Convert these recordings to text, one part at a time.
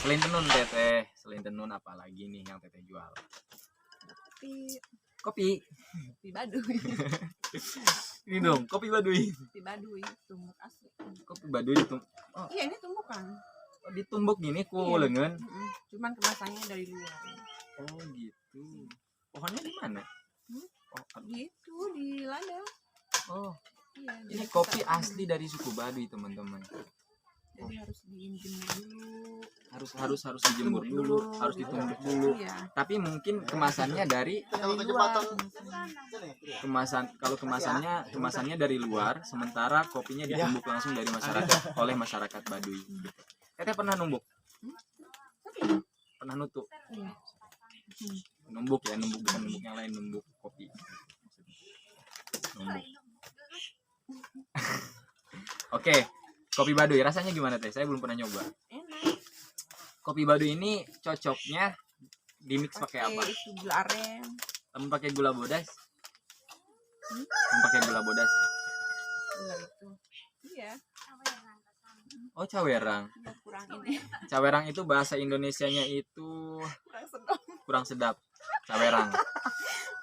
Selain tenun teteh, selain tenun apa lagi nih yang teteh jual? Kopi, Kopi. kopi Baduy. Ini dong, kopi Baduy. Kopi Baduy, tumbuk asli. Kopi Baduy oh, Iya, ini tumbukan. ditumbuk gini ku Iya. leungeun. Cuman kemasannya dari luar. Oh gitu. Pohonnya di mana? Oh, Gitu di ladang. oh. Iya. Ini jadi kopi kita- asli dari suku Baduy, teman-teman. Jadi harus dijemur dulu. Harus dijemur dulu, harus ditumbuk dulu. Iya. Tapi mungkin kemasannya dari Dari luar kemasannya. kemasannya dari luar, sementara kopinya ditumbuk langsung dari masyarakat oleh masyarakat Baduy. Teteh pernah numbuk? Pernah nutuk? Iya. Numbuk ya, numbuk bukan numbuk yang lain, numbuk kopi. Numbuk. Oke, kopi Baduy rasanya gimana teh? Saya belum pernah nyoba. Enak. Kopi Baduy ini cocoknya dimix pakai apa? Itu gula aren. Kamu pakai gula bodas? Kamu pakai gula bodas? Gula itu. Iya. Oh, cawerang. Ya, kurang ini. Cawerang itu bahasa Indonesianya itu Kurang sedap. kurang sedap. Cawerang.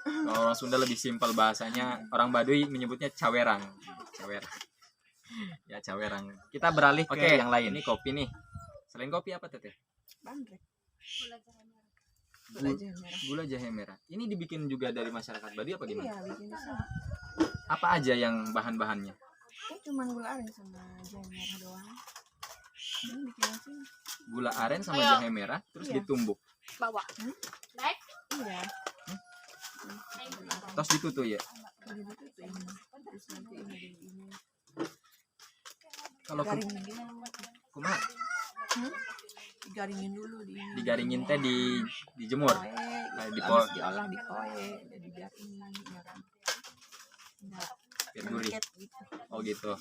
Kalau orang Sunda lebih simpel bahasanya, orang Baduy menyebutnya cawerang. Cawerang. Ya, cawerang. Kita beralih ke yang lain. Ini kopi nih. Selain kopi apa teteh? Bandrek. Gula jahe merah. Gula jahe merah. Ini dibikin juga dari masyarakat Baduy apa gimana? Iya, bikin sama. Apa aja yang bahan-bahannya? Ini cuma gula aren sama jahe merah doang. Ini bikin sih. Gula aren sama jahe merah terus Iya. ditumbuk. Bawa. Naik. Iya. Terus ditutup ya. Jadi itu tuh ini. Terus nanti ini. Kalau Garingin dulu. kumaha? Digaringin dulu di ini. Digaringin teh dijemur. Koe, Di habis diolah di koe, jadi biar ini biar biar gurih. lengket gitu. Oh gitu.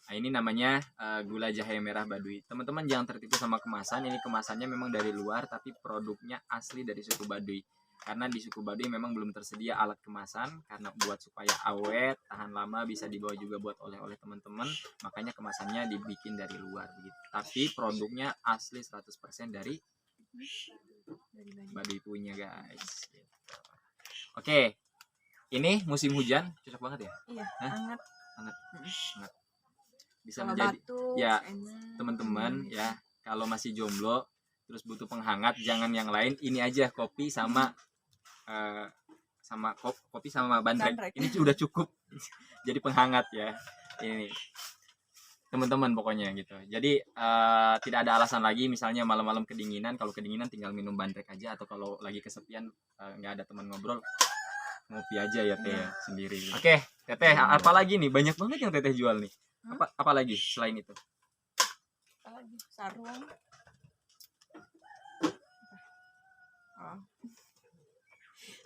Nah, ini namanya gula jahe merah Baduy. Teman-teman jangan tertipu sama kemasan. Ini kemasannya memang dari luar tapi produknya asli dari suku Baduy. Karena di suku Baduy memang belum tersedia alat kemasan karena buat supaya awet, tahan lama, bisa dibawa juga buat oleh-oleh teman-teman. Makanya kemasannya dibikin dari luar begitu. Tapi produknya asli 100% dari Dari banyak. Baduy punya, guys. Gitu. Oke. Ini musim hujan cocok banget ya? Iya, Hah? hangat. Hangat. Bisa Kalau menjadi batuk, ya, enak. teman-teman ya, kalau masih jomblo terus butuh penghangat, jangan yang lain, ini aja kopi sama kopi sama bandrek. Bandrek. Ini udah cukup jadi penghangat ya. Ini teman-teman pokoknya gitu. Jadi tidak ada alasan lagi misalnya malam-malam kedinginan, kalau kedinginan tinggal minum bandrek aja, atau kalau lagi kesepian nggak ada teman ngobrol, ngopi aja ya teh ya, sendiri gitu. Oke, teteh apa lagi nih? Banyak banget yang teteh jual nih. Apa lagi selain itu? Apalagi? Sarung. Oh.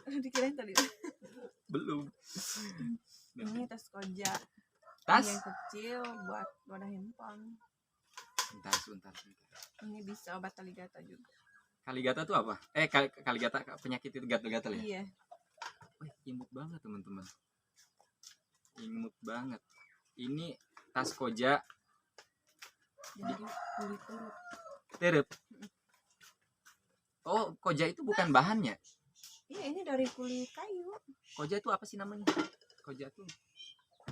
Dikirain tadi. Belum. Ini tas koja. Tas? Yang kecil buat wadah handphone. Sebentar. Ini bisa obat kaligata juga. Kaligata tuh apa? Kaligata penyakit itu gatal-gatal ya? Iya. Wih, imut banget teman-teman. Imut banget. Ini tas koja Jadi kulit turut. terep. Oh, koja itu bukan bahannya. Iya, ini dari kulit kayu. Koja itu apa sih namanya? Koja tuh.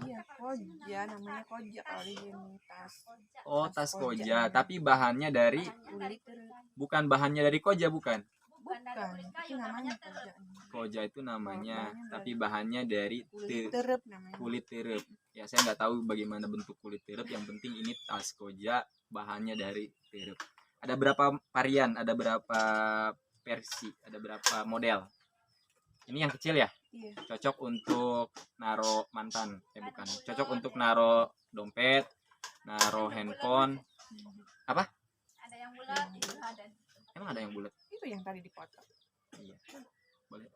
Iya, koja namanya koja kalau di sini tas. Oh, tas Tas koja, koja. tapi bahannya dari Kulit turut. bukan bahannya dari koja, bukan. Bukan, itu namanya koja. Koja itu namanya, Bahannya tapi bahannya dari Kulit terep namanya. kulit terep. Ya, saya nggak tahu bagaimana bentuk kulit terep, yang penting ini tas koja bahannya dari terep. Ada berapa varian, ada berapa versi, ada berapa model. Ini yang kecil ya? Iya. Cocok untuk naro mantan, bukan. Cocok untuk naro dompet, naro handphone. Apa? Ada yang bulat, ada. Emang ada yang bulat? Itu yang tadi dipotong. Iya. Boleh.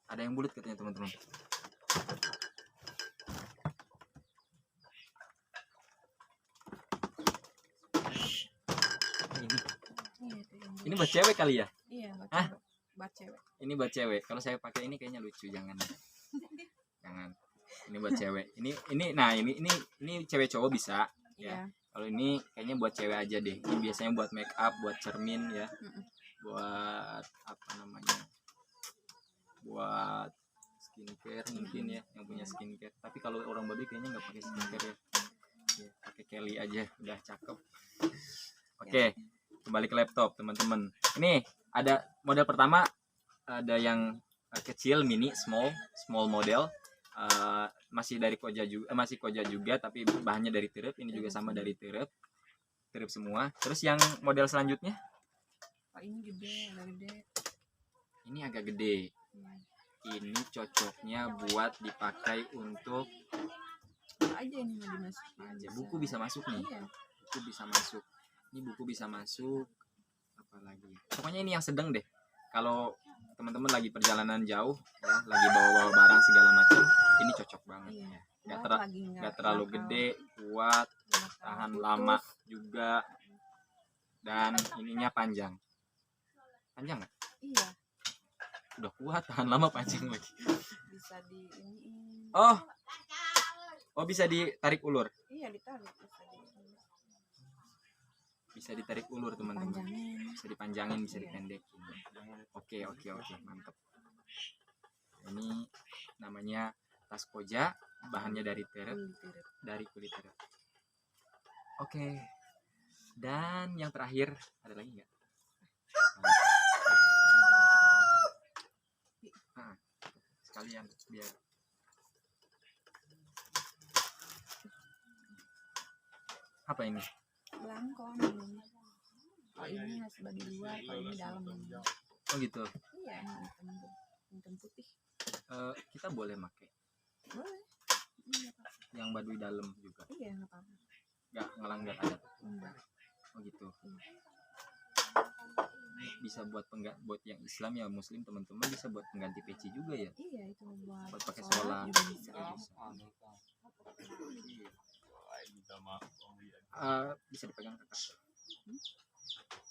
Ada yang bulat katanya teman-teman. Ini. Iya, itu yang Ini buat cewek kali ya? Iya, buat Hah? cewek. Buat cewek. Ini buat cewek. Kalau saya pakai ini kayaknya lucu, jangan. Jangan. Ini buat cewek. Ini cewek cowok bisa ya. Iya. Kalau ini kayaknya buat cewek aja deh. Ini biasanya buat make up, buat cermin ya. Mm-mm. Buat apa namanya? Buat skincare mungkin ya, yang punya skincare. Tapi kalau orang Baduy kayaknya nggak pakai skincare ya. Ya, pakai Kelly aja udah cakep. Oke, kembali ke laptop teman-teman. Ini ada model pertama, ada yang kecil mini small model. Masih dari Koja juga, masih Koja juga tapi bahannya dari Tirep. Ini juga sama dari Tirep semua. Terus yang model selanjutnya Oh, ini gede, agak gede. ini agak gede. Iya. Ini cocoknya buat dipakai untuk Apa aja ini mau dimasukin aja. Buku bisa masuk nih. Iya. Buku bisa masuk. Ini buku bisa masuk. Apa lagi? Pokoknya ini yang sedang deh. Kalau teman-teman lagi perjalanan jauh, ya, lagi bawa-bawa barang segala macam, ini cocok banget Iya. ya. Kuat lagi, Nggak terlalu bakal- gede, kuat, nggak bakal tahan putus. lama juga, dan ininya panjang. Panjang nggak? Iya, Udah kuat, tahan lama, panjang lagi. bisa di ini. Oh bisa ditarik ulur. Iya, ditarik bisa di Bisa ditarik ulur teman-teman. panjangin. Bisa dipanjangin, bisa Iya. dipendekin. Oke, mantap. Ini namanya tas Koja, bahannya dari Tirep, Ditirik. dari kulit Tirep. Oke. Dan yang terakhir ada lagi nggak? Nah, sekalian biar apa ini? Belangkon ini. Oh, ini khas Baduy luar, kalau ini dalam ini. Oh gitu. Iya, ini hitam putih. Kita boleh pakai Boleh. Iya, Pak. yang Baduy dalam juga, Iya, nggak apa-apa. nggak ngelanggar adat. Enggak. Oh gitu. Bisa buat buat yang Islam ya Muslim teman-teman, bisa buat pengganti peci juga ya. Iya, itu buat Buat pakai sholat sholat juga bisa. Bisa dipegang kakak.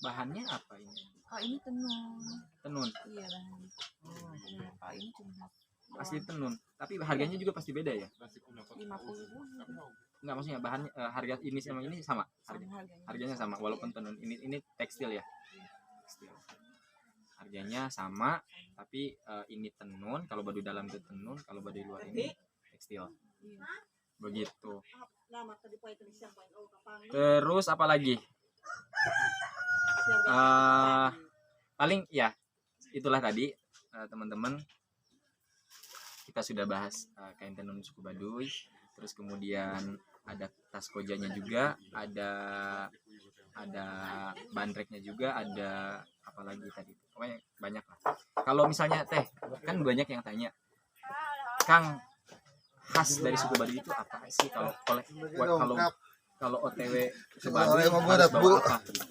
Bahannya apa ini? Oh, ini tenun. Tenun. Iya, bahan. Nah, kalau ini cuma Pasti tenun. Tapi harganya juga pasti beda ya? 50.000 Enggak, maksudnya bahan harga ini sama ini sama. sama harganya. Harganya sama walaupun tenun. Ini tekstil ya. Tekstil. Harganya sama tapi ini tenun, kalau Baduy dalam itu tenun, kalau Baduy luar ini tekstil. Iya. Begitu. Terus apa lagi? Paling ya itulah tadi teman-teman, kita sudah bahas kain tenun suku Baduy, terus kemudian ada tas Kojanya juga, ada bandreknya juga, ada apa lagi tadi, pokoknya banyak lah. Kalau misalnya Teh, kan banyak yang tanya, Kang, khas dari suku Baduy itu apa sih kalau kalau OTW ke Baduy harus bawa apa gitu?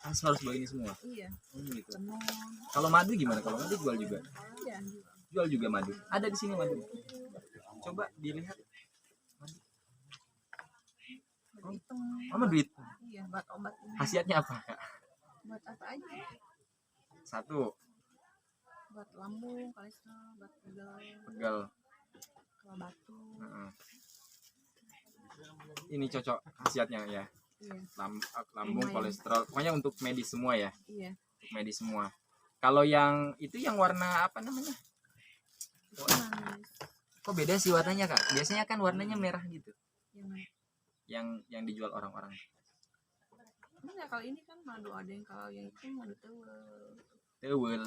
Harus bawa ini semua. Iya, Gitu. tenun. Kalau madu gimana? Kalau madu jual juga. Iya. Jual juga madu. Ada di sini madu. Coba dilihat. Buat hitam. Oh, madu itu. Iya, buat obat ini. Khasiatnya apa, Kak? Buat apa aja? Satu, Buat lambung, kolesterol, buat pegal, pegal. kalau batu. Heeh. Ini cocok khasiatnya ya. Iya, Lambung, Lumayan. kolesterol. Pokoknya untuk medis semua ya. iya. Untuk medis semua. Kalau yang itu yang warna apa namanya? Itu manis. Kok beda sih warnanya, Kak? Biasanya kan warnanya merah gitu. Yang Yang dijual orang-orang. enggak, kalau ini kan madu adeng, kalau yang itu madu tewel. Tewel.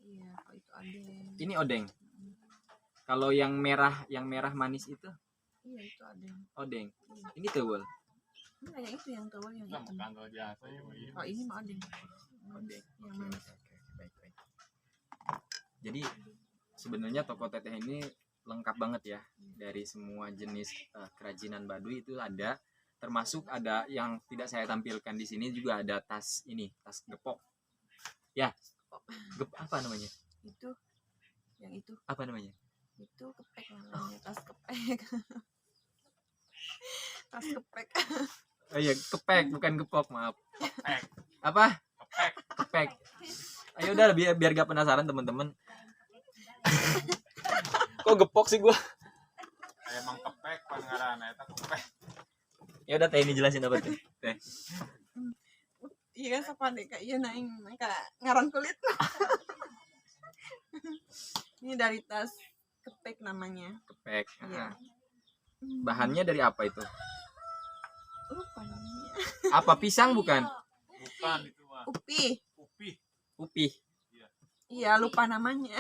Iya, kalau itu adeng. Ini odeng. Kalau yang merah manis itu Iya, itu adeng. odeng. Ini tewel. Enggak, yang itu yang tewel yang hitam. Kalau ini mah adeng. Odeng. Yang manis. Baik. Jadi sebenarnya toko teteh ini lengkap banget ya, dari semua jenis kerajinan Baduy itu ada, termasuk ada yang tidak saya tampilkan di sini juga, ada tas ini, tas gepok. Ya, apa namanya? Itu yang itu Apa namanya? kepek namanya, tas kepek. Tas kepek. Oh iya, kepek bukan gepok, maaf. Apa? Kepek. Ayo udah biar gak penasaran teman-teman. Kok gepok sih gua? Emang kepek pengarana eta kepek. Ya udah teh ini jelasin apa tuh? Teh. Iya kan sepandai kayak iya naing kayak ngaran kulit. Ini dari tas kepek namanya. Kepek. Iya. Bahannya dari apa itu? Lupa namanya. Apa pisang bukan? Bukan itu mah. Upi. Upih. Iya lupa namanya.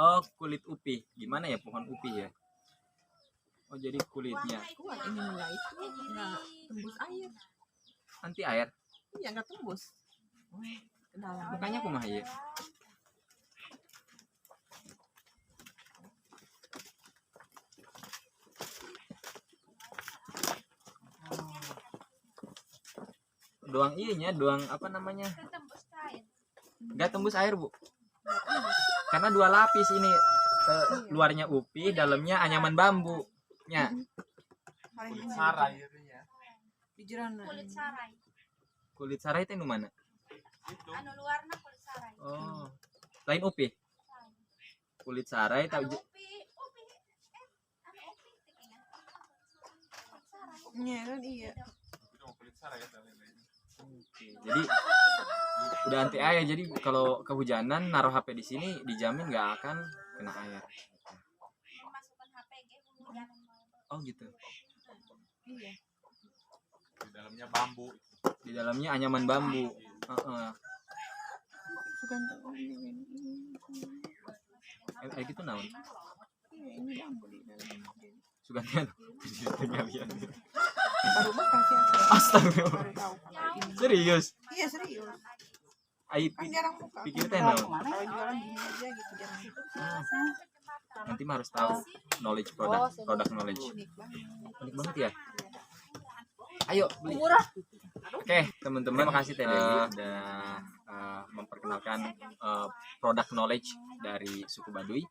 Oh, kulit upih. Gimana ya pohon upih ya? Oh, jadi kulitnya Kuat ini enggak itu enggak tembus air. anti air. Iya enggak tembus. Ke dalam. Makanya kumaha ya? Doang ininya, doang apa namanya? Ketembus kain. Enggak tembus air, Bu. Karena dua lapis ini. Luarnya upih, dalamnya anyaman bambu. Nya. Kulit sarai itu ya. Di jerana. Kulit sarai. Kulit sarai itu nu mana? Itu. Anu luarna kulit sarai. Oh. Lain upih. Kulit sarai tahu Anu upi, anu upi tikinya. Kulit sarai. Iya kan iya. Itu mau kulit sarai ya lain-lain. Jadi udah anti air. Jadi kalau kehujanan naruh HP di sini dijamin nggak akan kena air. Masukkan HPG hujan. Oh gitu. Iya. Di dalamnya bambu. Di dalamnya anyaman bambu. Heeh. Bukan tahu ini. Kayak gitu naon? Iya ini bambu di dalam. Sugantian. Tinggal Baru makasih aku. Astagfirullah. Baru tahu kalau ini. Serius? Iya serius. Ai Kan jarang buka. pikir teh naon? Kalau jualan gini aja gitu jarang. Nanti mah harus tahu knowledge produk knowledge. Unik banget. Unik banget ya. Ayo beli. Oke, teman-teman makasih Teh Dewi udah memperkenalkan produk knowledge dari suku Baduy.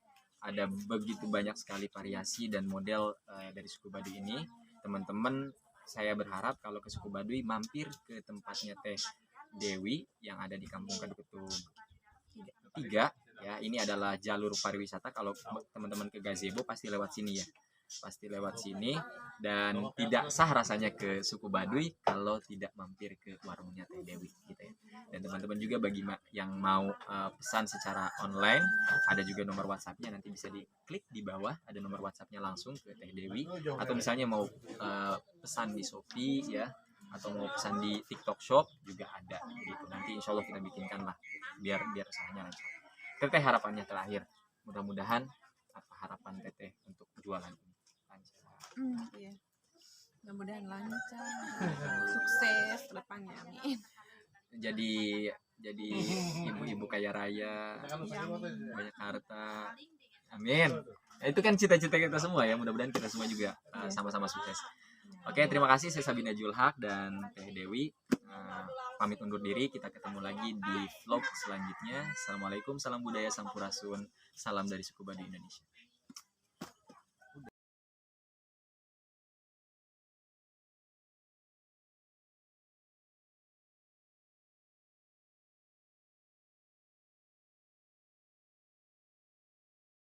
Ada begitu banyak sekali variasi dan model dari suku Baduy ini. Teman-teman, saya berharap kalau ke suku Baduy mampir ke tempatnya Teh Dewi yang ada di Kampung Kadukutung 3 ya. Ini adalah jalur pariwisata. Kalau teman-teman ke gazebo pasti lewat sini ya. Pasti lewat sini, dan tidak sah rasanya ke suku Baduy kalau tidak mampir ke warungnya Teh Dewi gitu ya. Dan teman-teman juga bagi yang mau pesan secara online, ada juga nomor WhatsApp-nya, nanti bisa diklik di bawah, ada nomor WhatsApp-nya langsung ke Teh Dewi. Atau misalnya mau pesan di Shopee ya, atau mau pesan di TikTok Shop juga ada gitu. Nanti insya Allah kita bikinkan lah biar usahanya lancar. Teteh harapannya terakhir, mudah-mudahan apa harapan Teteh untuk jualan ini lancar. Iya. Mudah-mudahan lancar. Sukses ke depannya. Amin. Jadi ibu-ibu kaya raya, banyak harta. Amin. Nah, itu kan cita-cita kita semua ya. Mudah-mudahan kita semua juga sama-sama sukses. Oke, terima kasih. Saya Sabina Julhak dan Teh Dewi. Pamit undur diri. Kita ketemu lagi di vlog selanjutnya. Assalamualaikum, salam budaya, sampurasun, salam dari suku Baduy Indonesia.